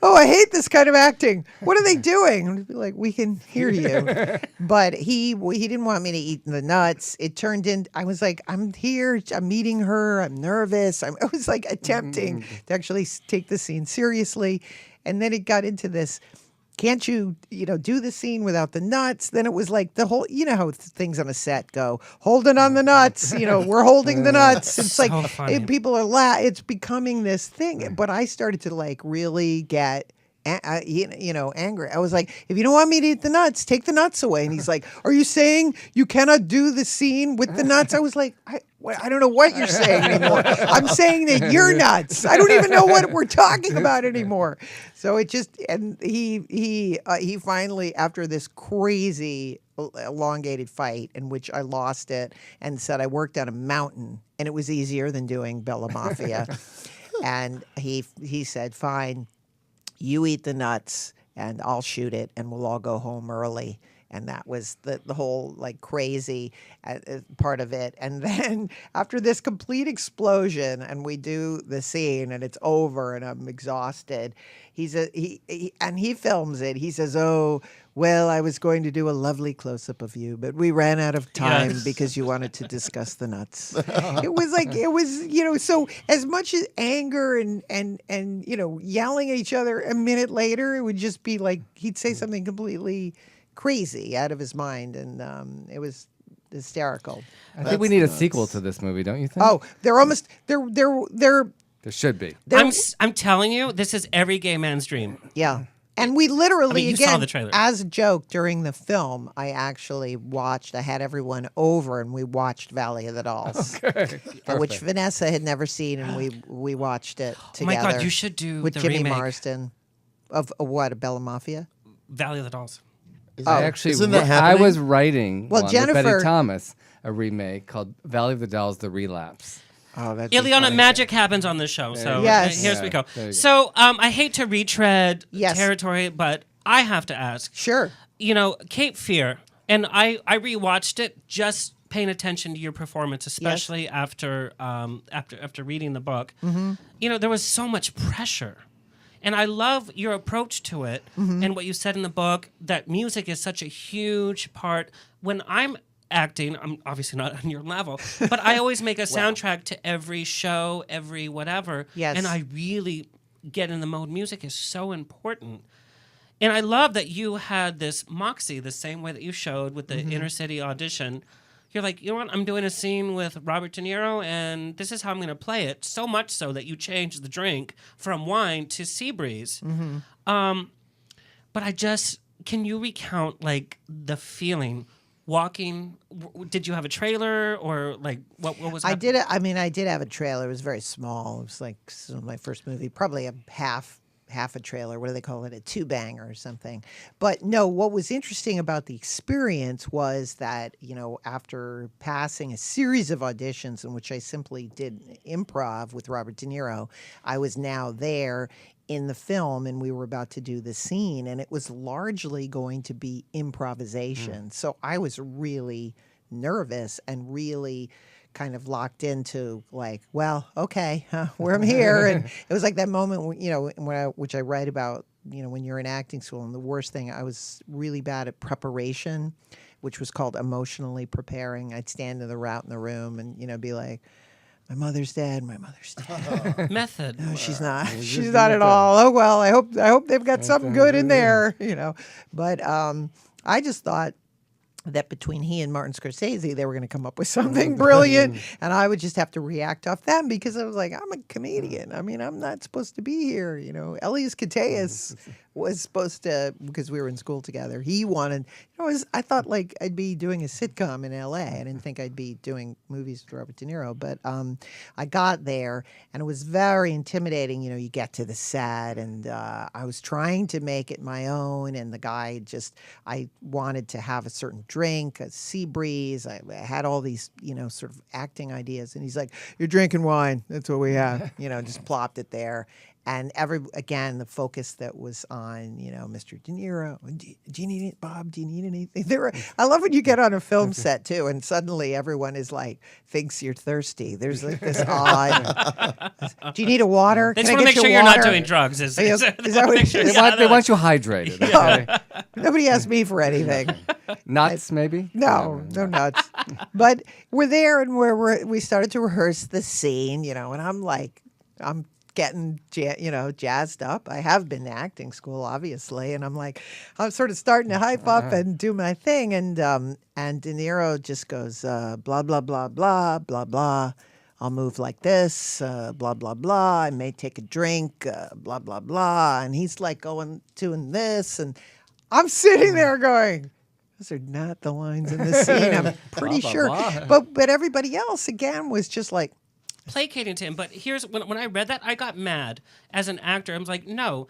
Oh, I hate this kind of acting. What are they doing? And I'd be like, we can hear you. But he didn't want me to eat the nuts. It turned in, I was like, I'm here, I'm meeting her, I'm nervous. I was like attempting to actually take the scene seriously. And then it got into this, can't you, do the scene without the nuts? Then it was like the whole, how things on a set go, holding on the nuts, we're holding the nuts. It's So like funny. people are it's becoming this thing. But I started to really get angry. I was like, if you don't want me to eat the nuts, take the nuts away. And he's like, are you saying you cannot do the scene with the nuts? I was like, I don't know what you're saying anymore. I'm saying that you're nuts. I don't even know what we're talking about anymore. So it just, and he finally, after this crazy elongated fight in which I lost it and said I worked on a mountain and it was easier than doing Bella Mafia. And he said, fine, you eat the nuts and I'll shoot it and we'll all go home early. And that was the whole crazy part of it. And then after this complete explosion and we do the scene and it's over and I'm exhausted, he films it. He says, oh, well, I was going to do a lovely close-up of you, but we ran out of time because you wanted to discuss the nuts. It was so as much as anger and yelling at each other a minute later, it would just be like he'd say something completely crazy out of his mind, and it was hysterical. I think we need a sequel to this movie, don't you think? Oh, they're There should be. I'm telling you, this is every gay man's dream. yeah. And we literally, you again, saw the trailer. as a joke during the film, I had everyone over and we watched Valley of the Dolls, which Vanessa had never seen, and we watched it together. Oh my God, you should do with the Jimmy remake. Marsden of what, a Bella Mafia? Valley of the Dolls. Isn't that I happening? was writing Well, with Jennifer- Betty Thomas a remake called Valley of the Dolls: The Relapse. Oh, that's Illeana, magic happens on this show. So Yes. here's we go. There you go. So I hate to retread Yes. territory, but I have to ask. Sure. Cape Fear, and I rewatched it just paying attention to your performance, especially after reading the book. Mm-hmm. There was so much pressure. And I love your approach to it and what you said in the book, that music is such a huge part. When I'm acting, I'm obviously not on your level, but I always make a soundtrack to every show, every whatever. Yes. And I really get in the mode. Music is so important. And I love that you had this moxie the same way that you showed with the inner city audition. You're like, you know what? I'm doing a scene with Robert De Niro, and this is how I'm going to play it. So much so that you changed the drink from wine to sea breeze. But can you recount the feeling walking? Did you have a trailer or like what was? I did have a trailer. It was very small. It was like my first movie, probably a half a trailer. What do they call it? A two-banger or something. But no, what was interesting about the experience was that, after passing a series of auditions in which I simply did improv with Robert De Niro, I was now there in the film and we were about to do the scene, and it was largely going to be improvisation. So I was really nervous and really kind of locked into like, well, okay, I'm here. And it was like that moment, which I write about, when you're in acting school. And the worst thing, I was really bad at preparation, which was called emotionally preparing. I'd stand in the room and, be like, my mother's dead. Method. No, she's not. She's not at all. Oh, well, I hope they've got something good in there, But I just thought that between he and Martin Scorcese, they were going to come up with something brilliant, and I would just have to react off them because I was like, I'm a comedian. I mean, I'm not supposed to be here. Elias Koteas was supposed to, because we were in school together, he wanted, I thought like I'd be doing a sitcom in LA. I didn't think I'd be doing movies with Robert De Niro, but I got there and it was very intimidating. You get to the set and I was trying to make it my own, and the guy I wanted to have a certain drink, a sea breeze. I had all these, sort of acting ideas, and he's like, "You're drinking wine. That's what we have." Just plopped it there. And again, the focus that was on, Mr. De Niro. Do you need it, Bob? Do you need anything? I love when you get on a film set too, and suddenly everyone is like thinks you're thirsty. There's like this odd. Do you need a water? They just want to make sure you're not doing drugs. Is that what they want you hydrated. Okay? Nobody asked me for anything. Nuts, maybe? No nuts. But we're there, and we started to rehearse the scene, and I'm getting jazzed up. I have been to acting school, obviously, and I'm sort of starting to hype up and do my thing, and De Niro just goes blah blah blah blah blah blah. I'll move like this, blah blah blah. I may take a drink, blah blah blah, and he's like doing this, and I'm sitting there going, those are not the lines in the scene. I'm pretty sure, but everybody else again was just like placating to him. But here's when I read that, I got mad as an actor. I was like, no,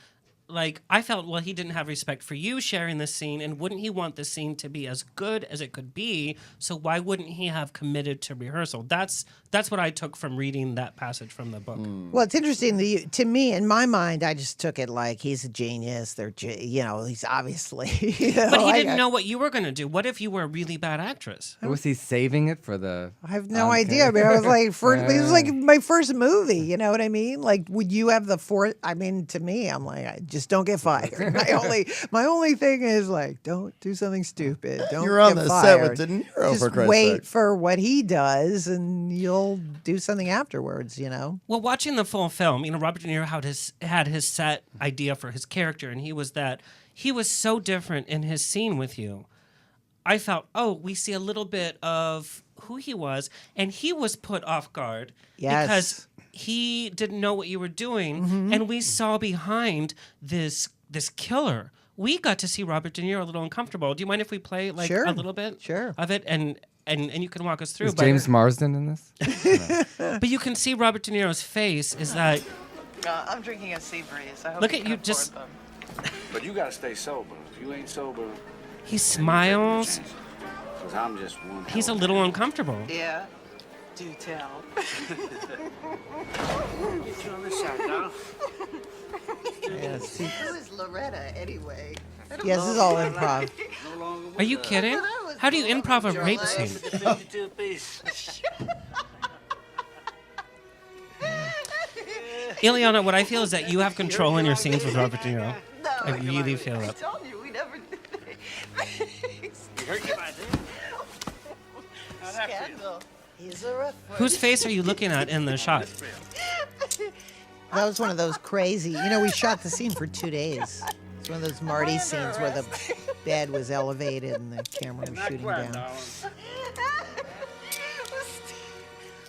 I felt, well, he didn't have respect for you sharing this scene, and wouldn't he want the scene to be as good as it could be? So why wouldn't he have committed to rehearsal? That's what I took from reading that passage from the book. Well, it's interesting. To me, in my mind, I just took it like he's a genius. He's obviously. But he didn't know what you were going to do. What if you were a really bad actress? Was he saving it for the? I have no idea. I mean, I was like, this was like my first movie. You know what I mean? Like, would you have the fourth? I mean, to me, I'm like, just don't get fired. My only thing is like, don't do something stupid. Don't. You're on get the fired. set with De Niro, just for Christ's wait sake. for what he does, and you'll do something afterwards. Well, watching the full film, Robert De Niro had his set idea for his character, and he was so different in his scene with you. I felt, we see a little bit of who he was, and he was put off guard because he didn't know what you were doing, and we saw behind this killer. We got to see Robert De Niro a little uncomfortable. Do you mind if we play a little bit of it, and you can walk us through? Is James Marsden in this? But you can see Robert De Niro's face is that. I'm drinking a sea breeze. I hope Look you at can you just. afford them. But you gotta stay sober. If you ain't sober, He smiles. cause I'm just one. He's a little uncomfortable. Yeah, do tell. Get you on this side now. Yes. Who is Loretta anyway? Yes, this is all improv. No longer with Are you kidding? How do you improv a rape scene? 52 piece. Illeana, what I feel is that you have control in your scenes with Robert De Niro. No, I really feel I that. told you we never did that. Hurt you by that? Scandal. He's a rough one. Whose face are you looking at in the shot? That was one of those crazy. We shot the scene for 2 days. It's one of those Marty scenes where the bed was elevated and the camera was shooting down.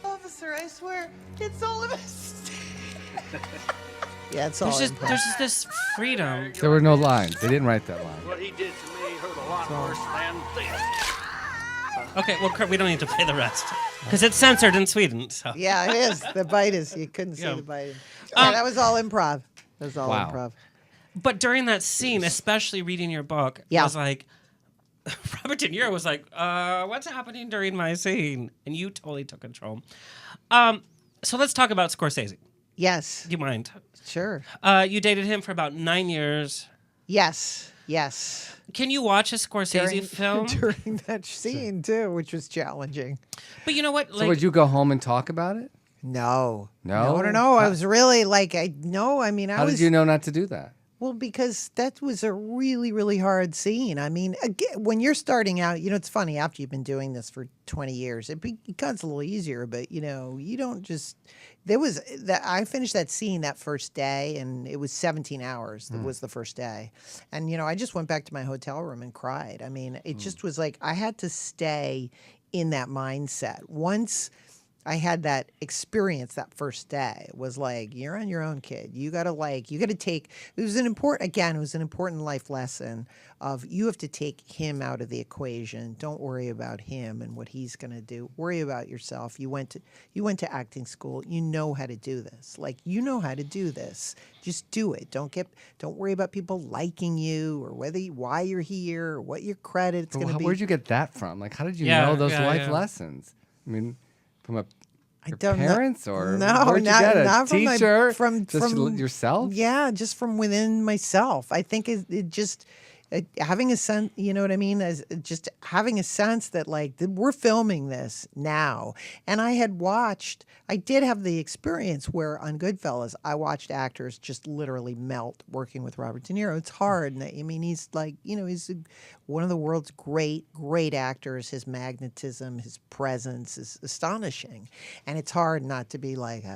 Officer, I swear, it's all of us. Yeah, it's all There's improv. just this freedom. There were no lines. They didn't wite that line. What he did to me hurt a lot worse than this. Okay, well, Kurt, we don't need to play the rest because it's censored in Sweden. So. Yeah, it is. The bite is. You couldn't see Yeah. the bite. Yeah, that was all improv. That was all Wow. improv. But during that scene, especially reading your book, Yeah. I was like, Robert De Niro was like, what's happening during my scene? And you totally took control. So let's talk about Scorcese. Yes. Do you mind? Sure. You dated him for about 9 years. Yes. Yes. Can you watch a Scorsese film? during that scene too, which was challenging. But you know what? So would you go home and talk about it? No. No? No. I was really like, I mean, How did you know not to do that? Well, because that was a really, really hard scene. I mean, again, when you're starting out, it's funny, after you've been doing this for 20 years, it becomes a little easier, but, you don't just, I finished that scene that first day, and it was 17 hours. That was the first day. And, I just went back to my hotel room and cried. I mean, it just was like, I had to stay in that mindset. Once I had that experience that first day, it was like, you're on your own, kid. You got to take, it was an important life lesson of you have to take him out of the equation. Don't worry about him and what he's going to do. Worry about yourself. You went to acting school. You know how to do this. You know how to do this. Just do it. Don't worry about people liking you or why you're here or what your credit's going to be. Where'd you get that from? How did you know those life lessons? I mean, from parents or where'd you get it? Not teacher? from yourself? Yeah, just from within myself. I think it just having a sense, you know what I mean? As just having a sense that we're filming this now. And I did have the experience where on Goodfellas, I watched actors just literally melt working with Robert De Niro. It's hard. And I mean, he's he's one of the world's great actors. His magnetism, his presence is astonishing. And it's hard not to be like, so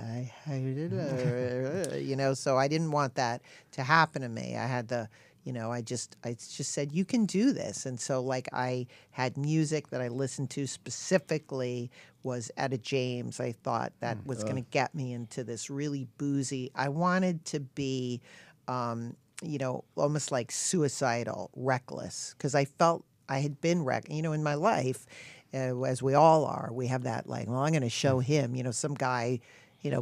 I didn't want that to happen to me. I had the, I just said, you can do this. And so I had music that I listened to specifically was Etta James. I thought that was going to get me into this really boozy. I wanted to be, almost like suicidal, reckless, because I felt I had been in my life, as we all are. We have that I'm going to show him, some guy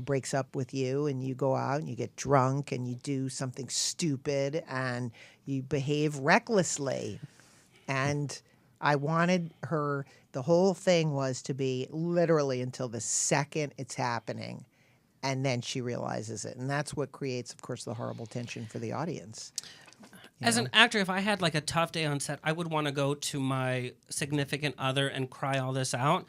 breaks up with you and you go out and you get drunk and you do something stupid and you behave recklessly. And I wanted her, the whole thing was to be literally until the second it's happening. And then she realizes it. And that's what creates, of course, the horrible tension for the audience. As an actor, if I had a tough day on set, I would want to go to my significant other and cry all this out.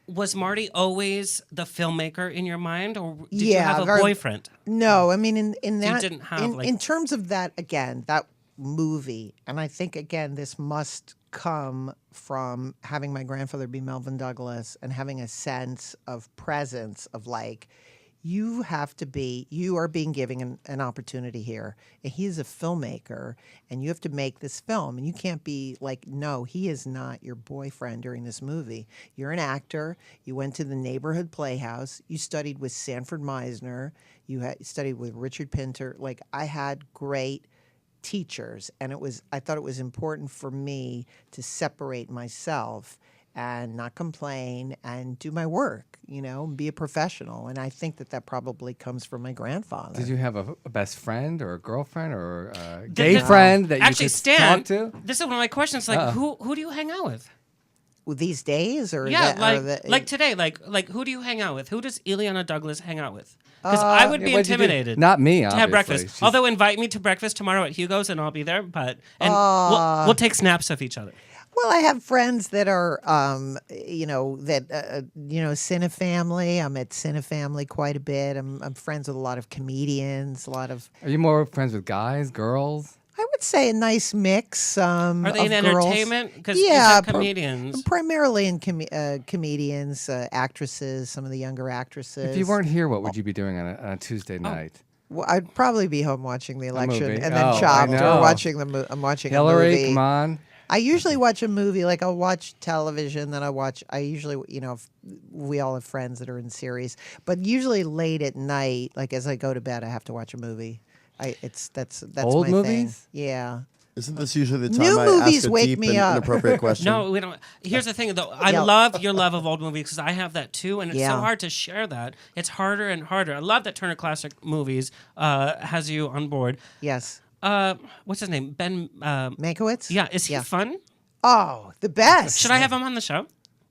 Was Marty always the filmmaker in your mind, or did you have a boyfriend? No, I mean in that you didn't have in terms of that, again, that movie, and I think again this must come from having my grandfather be Melvyn Douglas and having a sense of presence of you are being given an opportunity here. And he's a filmmaker, and you have to make this film. And you can't be no, he is not your boyfriend during this movie. You're an actor. You went to the neighborhood playhouse. You studied with Sanford Meisner. You studied with Richard Pinter. I had great teachers, and I thought it was important for me to separate myself and not complain and do my work, and be a professional. And I think that probably comes from my grandfather. Did you have a best friend or a girlfriend or a gay friend that you could Stan, talk to? This is one of my questions. Who do you hang out with? These days, or today, who do you hang out with? Who does Illeana Douglas hang out with? Because I would be intimidated. Not me, to obviously. have breakfast. Although invite me to breakfast tomorrow at Hugo's and I'll be there. We'll take snaps of each other. Well, I have friends that are, Cine Family. I'm at Cine Family quite a bit. I'm friends with a lot of comedians, Are you more friends with guys, girls? I would say a nice mix. Are they in girls. entertainment? Because comedians. Primarily in comedians, actresses, some of the younger actresses. If you weren't here, what would you be doing on a Tuesday night? Well, I'd probably be home watching the election movie. and then Chopped, or watching I'm watching a movie. Hillary, come on. I usually watch a movie, I'll watch television, then I usually, we all have friends that are in series, but usually late at night, as I go to bed, I have to watch a movie. That's Old my movies? thing. Yeah. Isn't this usually the New time I movies ask a wake deep me and up. inappropriate question? No, we don't. Here's the thing, though. I Yeah. love your love of old movies because I have that too, and it's so Yeah. hard to share that. It's harder and harder. I love that Turner Classic Movies has you on board. Yes. What's his name? Ben Mankiewicz? Yeah, is he fun? Oh, the best. Should I have him on the show?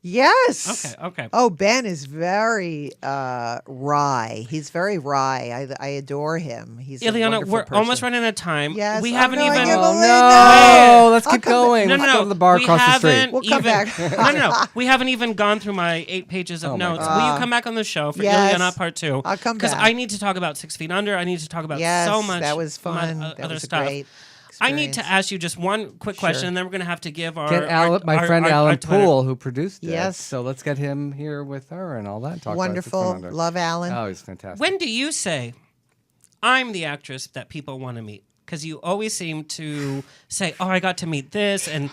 Yes. Okay. Oh, Ben is very wry. He's very wry. I adore him. He's a Illeana, wonderful we're person. almost running out of time. Yes. We Oh, haven't no, I even. can't Oh believe no! that. Let's keep going. No, Let's no, go no. to the bar we across the street. haven't We'll come even, back. no. We haven't even gone through my 8 pages of Oh my notes. God. Will you come back on the show for Yes. Illeana Part 2? I'll come Because back. I need to talk about 6 Feet Under. I need to talk about Yes, so much. that was fun. Other That was a stuff. great I need to experience. ask you just one quick question, and then we're going to have to give our Get my friend our Alan Twitter. Poole, who produced it. Yes. So let's get him here with her and all that. Talk Wonderful. About 6 Feet Under. Love Alan. Oh, he's fantastic. When do you say, I'm the actress that people want to meet? Because you always seem to say, "Oh, I got to meet this," and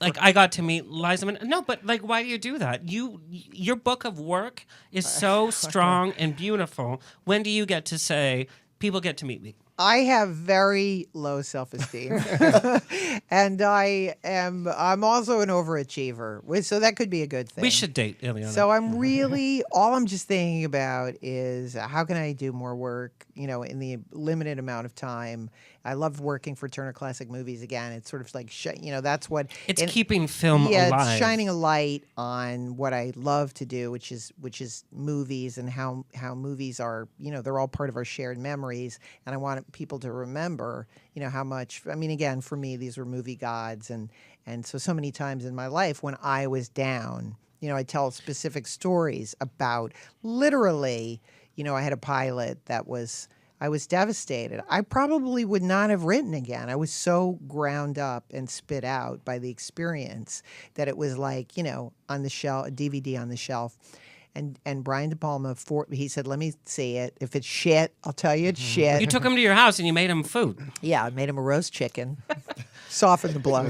like I got to meet Liza Minnelli. No, but like, why do you do that? Your book of work is so strong and beautiful. When do you get to say, "People get to meet me"? I have very low self-esteem, and I'm also an overachiever, so that could be a good thing. We should date, Illeana. So I'm really all I'm just thinking about is how can I do more work, in the limited amount of time. I love working for Turner Classic Movies again. It's sort of like that's what it's keeping film yeah, alive. it's shining a light on what I love to do, which is movies and how movies are, they're all part of our shared memories, and I want people to remember, how much. I mean, again, for me, these were movie gods, and so many times in my life when I was down, I tell specific stories about literally, I had a pilot that I was devastated. I probably would not have written again. I was so ground up and spit out by the experience that it was like, on the shelf, a DVD on the shelf. And Brian De Palma, he said, let me see it. If it's shit, I'll tell you it's shit. You took him to your house and you made him food. Yeah, I made him a roast chicken. Soften the blow.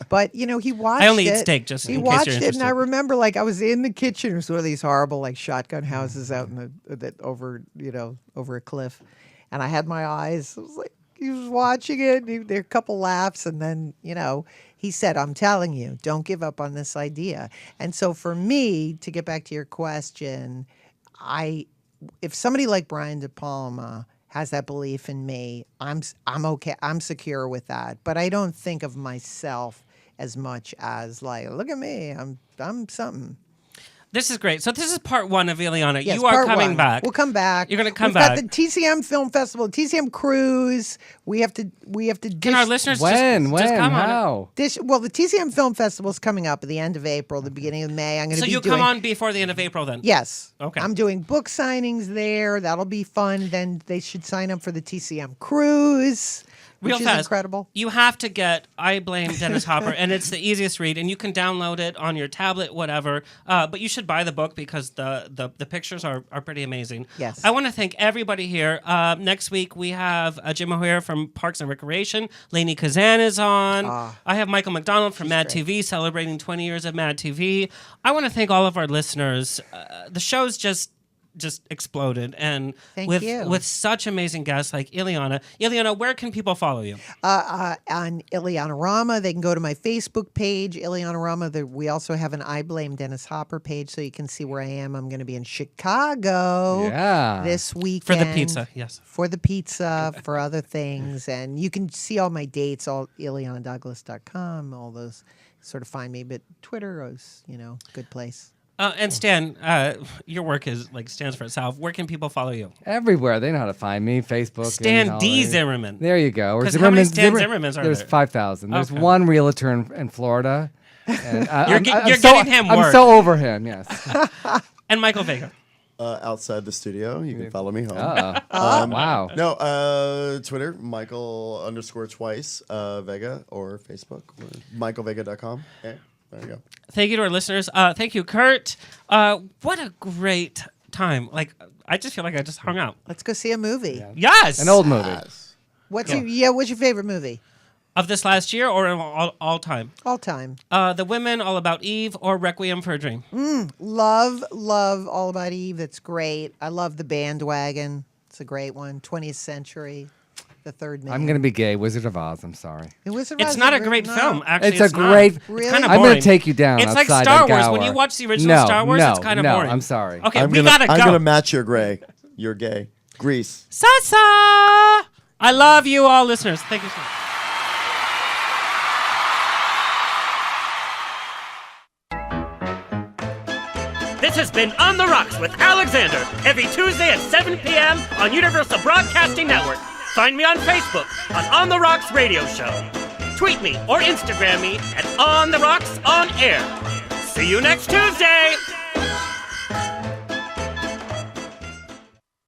But, he watched it. I only eat steak, just he in case watched you're it, interested. and I remember, I was in the kitchen. It was one of these horrible, shotgun houses out in over a cliff. And I had my eyes. I was like, he was watching it. And there were a couple laughs, and then, he said, "I'm telling you, don't give up on this idea." And so, for me, to get back to your question, if somebody like Brian De Palma has that belief in me, I'm okay. I'm secure with that. But I don't think of myself as much as look at me. I'm something. This is great. So this is part 1 of Illeana. Yes, you are part coming one. back. We'll come back. You're going to come We've back. got the TCM Film Festival, TCM Cruise. We have to. Can our listeners When? just come on? How? The TCM Film Festival is coming up at the end of April, the beginning of May. I'm going to So be you'll doing. come on before the end of April then? Yes. Okay. I'm doing book signings there. That'll be fun. Then they should sign up for the TCM Cruise. Real which fast. is incredible. You have to get I Blame Dennis Hopper, and it's the easiest read, and you can download it on your tablet, whatever. But you should buy the book because the pictures are pretty amazing. Yes. I want to thank everybody here. Next week we have Jay Mohr from Parks and Recreation. Lainey Kazan is on. I have Michael McDonald from Mad TV celebrating 20 years of Mad TV. I want to thank all of our listeners. The show's just exploded, and Thank you. with such amazing guests like Illeana. Illeana, where can people follow you? On Illeana Rama, they can go to my Facebook page, Illeana Rama. We also have an I Blame Dennis Hopper page, so you can see where I am. I'm going to be in Chicago this weekend. For the pizza, yes. For the pizza, for other things. And you can see all my dates, all IlleanaDouglas.com, all those, sort of find me. But Twitter is, good place. And Stan, your work stands for itself. Where can people follow you? Everywhere. They know how to find me. Facebook. Stan and D. all that. Zimmerman. There you go. Or Because how many Stan Zimmermans are There's there? 5,000. There's Okay. one realtor in Florida. And You're getting him I'm work. so over him, yes. And Michael Vega. Outside the studio, you can follow me home. Wow. No, Twitter, Michael_twice Vega, or Facebook, or michaelvega.com. Okay, there you go. Thank you to our listeners. Thank you, Kurt. What a great time. I just feel like I just hung out. Let's go see a movie. Yes. An old movie. What's your favorite movie? Of this last year or all time? All time. The Women, All About Eve, or Requiem for a Dream? Love All About Eve. That's great. I love The Bandwagon. It's a great one. 20th Century. the third man. I'm going to be gay. Wizard of Oz. I'm sorry. It's not a great film, actually. It's a great. Really? It's kind of I'm boring. going to take you down. It's like outside Star on Wars. Gower. When you watch the original Star Wars, it's kind of boring. I'm sorry. Okay, I'm we gotta go. I'm gonna match your gray. You're gay. Grease. Sasa! I love you all, listeners. Thank you so much. This has been On the Rocks with Alexander, every Tuesday at 7 p.m. on Universal Broadcasting Network. Find me on Facebook on The Rocks Radio Show. Tweet me or Instagram me at On The Rocks On Air. See you next Tuesday!